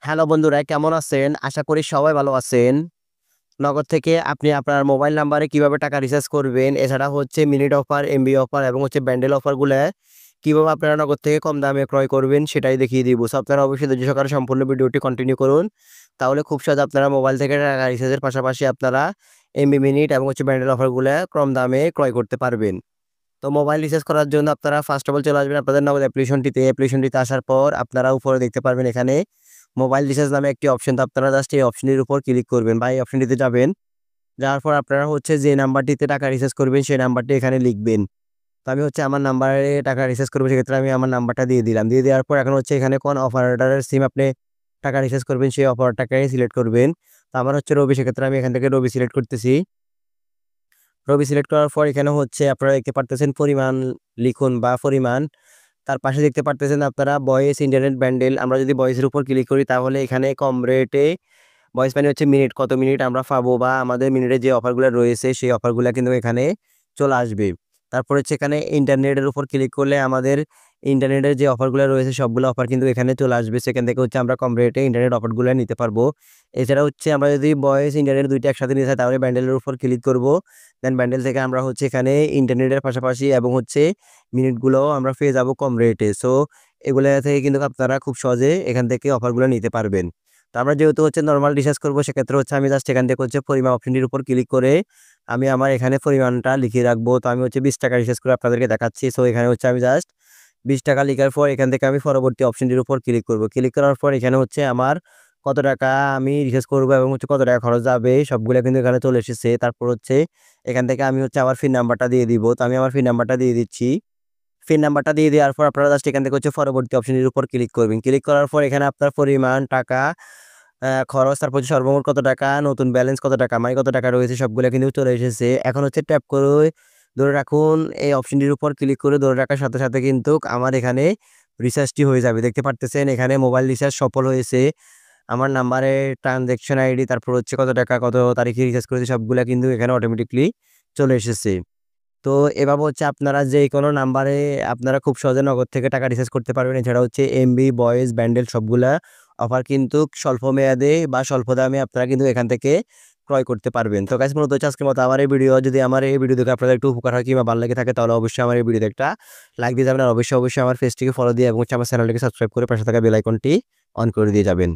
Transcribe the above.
Hello বন্ধুরা, কেমন আছেন? আশা করি সবাই ভালো আছেন। নগদ থেকে আপনি আপনার মোবাইল নাম্বারে কিভাবে টাকা রিচার্জ করবেন, এছাড়া হচ্ছে মিনিট অফার, এমবি অফার এবং হচ্ছে বান্ডেল অফারগুলা কিভাবে আপনারা নগদ থেকে কম দামে ক্রয় করবেন সেটাই দেখিয়ে দিব। সো আপনারা অবশ্যই ধৈর্য সহকারে সম্পূর্ণ ভিডিওটি কন্টিনিউ করুন। তাহলে খুব সহজে আপনারা মোবাইল থেকে টাকা রিচার্জের পাশাপাশি আপনারা এমবি মিনিট এবং হচ্ছে বান্ডেল অফারগুলা কম দামে ক্রয় করতে পারবেন। তো মোবাইল রিচার্জ করার জন্য আপনারা ফার্স্ট অফ অল চলে আসবেন আপনাদের নগদ অ্যাপ্লিকেশনটিতে আসার পর আপনারা উপরে দেখতে পারবেন এখানে মোবাইল রিচার্জ নামে একটি অপশন। তো আপনারা জাস্ট এই অপশনটির উপর ক্লিক করবেন বা এই অপশনটিতে যাবেন। যাওয়ার পর আপনারা হচ্ছে যে নাম্বারটিতে টাকা রিচার্জ করবেন সেই নাম্বারটি এখানে লিখবেন। তো আমি হচ্ছে আমার নাম্বারে টাকা রিচার্জ করবো, সেক্ষেত্রে আমি আমার নাম্বারটা দিয়ে দিলাম। দিয়ে দেওয়ার পর এখন হচ্ছে এখানে কোন অপারেটরের সিম আপনি টাকা রিচার্জ করবেন সেই অপারেটরটাকে সিলেক্ট করবেন। তো আমার হচ্ছে রবি, সেক্ষেত্রে আমি এখান থেকে রবি সিলেক্ট করতেছি। রবি সিলেক্ট করার পর এখানে হচ্ছে আপনারা দেখতে পারতেছেন পরিমাণ লিখুন বা পরিমাণ। তার পাশে দেখতে পারতেছেন আপনারা ভয়েস ইন্টারনেট ব্যান্ডেল। আমরা যদি ভয়েসের উপর ক্লিক করি তাহলে এখানে কম রেটে ভয়েস মানে হচ্ছে মিনিট, কত মিনিট আমরা পাবো বা আমাদের মিনিটের যে অফারগুলো রয়েছে সেই অফারগুলো কিন্তু এখানে চলে আসবে। তারপর হচ্ছে এখানে ইন্টারনেটের উপর ক্লিক করলে আমাদের ইন্টারনেটের যে অফারগুলো রয়েছে সবগুলো অফার কিন্তু এখানে চলে আসবে। সেখান থেকে হচ্ছে আমরা কম রেটে ইন্টারনেট অফারগুলো নিতে পারবো। এছাড়া হচ্ছে আমরা যদি ভয়েস ইন্টারনেট দুইটা একসাথে নিতে চাই তাহলে ব্যান্ডেলের উপর ক্লিক করব। দেন ব্যান্ডেল থেকে আমরা হচ্ছে এখানে ইন্টারনেটের পাশাপাশি এবং হচ্ছে মিনিটগুলোও আমরা পেয়ে যাব কম রেটে। সো এগুলো থেকে কিন্তু আপনারা খুব সহজে এখান থেকে অফারগুলো নিতে পারবেন। তো আমরা যেহেতু হচ্ছে নর্মাল রিচার্জ করবো, সেক্ষেত্রে হচ্ছে আমি জাস্ট এখান থেকে হচ্ছে পরিমাণ অপশনটির উপর ক্লিক করে আমি আমার এখানে পরিমাণটা লিখে রাখবো। তো আমি হচ্ছে 20 টাকা রিচার্জ করে আপনাদেরকে দেখাচ্ছি। সো এখানে হচ্ছে আমি জাস্ট 20 টাকা লিখার পর এখান থেকে আমি পরবর্তী অপশনটির উপর ক্লিক করব। ক্লিক করার পর এখানে হচ্ছে আমার কত টাকা আমি রিচার্জ করবো এবং হচ্ছে কত টাকা খরচ যাবে সবগুলো কিন্তু এখানে চলে এসেছে। তারপর হচ্ছে এখান থেকে আমি হচ্ছে আমার ফিন নাম্বারটা দিয়ে দিব। তো আমি আমার ফিন নাম্বারটা দিয়ে দিচ্ছি। পিন নাম্বারটা দিয়ে দেওয়ার পর আপনারা জাস্ট এখান থেকে হচ্ছে পরবর্তী অপশনের উপর ক্লিক করবেন। ক্লিক করার পর এখানে আপনার পরিমাণ টাকা, খরচ, তারপর হচ্ছে সর্বমোট কত টাকা, নতুন ব্যালেন্স কত টাকা, মানে কত টাকা রয়েছে সবগুলো কিন্তু চলে এসেছে। এখন হচ্ছে ট্যাপ করে ধরে রাখুন, এই অপশনটির উপর ক্লিক করে ধরে রাখার সাথে সাথে কিন্তু আমার এখানে রিচার্জটি হয়ে যাবে। দেখতে পারতেছেন এখানে মোবাইল রিচার্জ সফল হয়েছে। আমার নাম্বারে ট্রানজ্যাকশন আইডি, তারপর হচ্ছে কত টাকা কত তারিখে রিচার্জ করেছে সবগুলা কিন্তু এখানে অটোমেটিকলি চলে এসেছে। তো এভাবে হচ্ছে আপনারা যে কোনো নাম্বারে আপনারা খুব সহজে নগদ থেকে টাকা রিচার্জ করতে পারবেন। এছাড়া হচ্ছে এমবি, ভয়েস, ব্যান্ডেল সবগুলা অফার কিন্তু স্বল্প মেয়াদে বা স্বল্প দামে আপনারা কিন্তু এখান থেকে ক্রয় করতে পারবেন। তো গাইস, মূলত হচ্ছে আজকের মতো আমার এই ভিডিও। যদি আমার এই ভিডিও দেখে আপনাদের একটু উপকার হয় কিংবা ভালো লেগে থাকে তাহলে অবশ্যই আমার এই ভিডিওতে একটা লাইক দিয়ে যাবেন। আর অবশ্যই আমার পেজটিকে ফলো দিয়ে এবং হচ্ছে আমার চ্যানেলটিকে সাবস্ক্রাইব করে পাশে থাকা বেল আইকনটি অন করে দিয়ে যাবেন।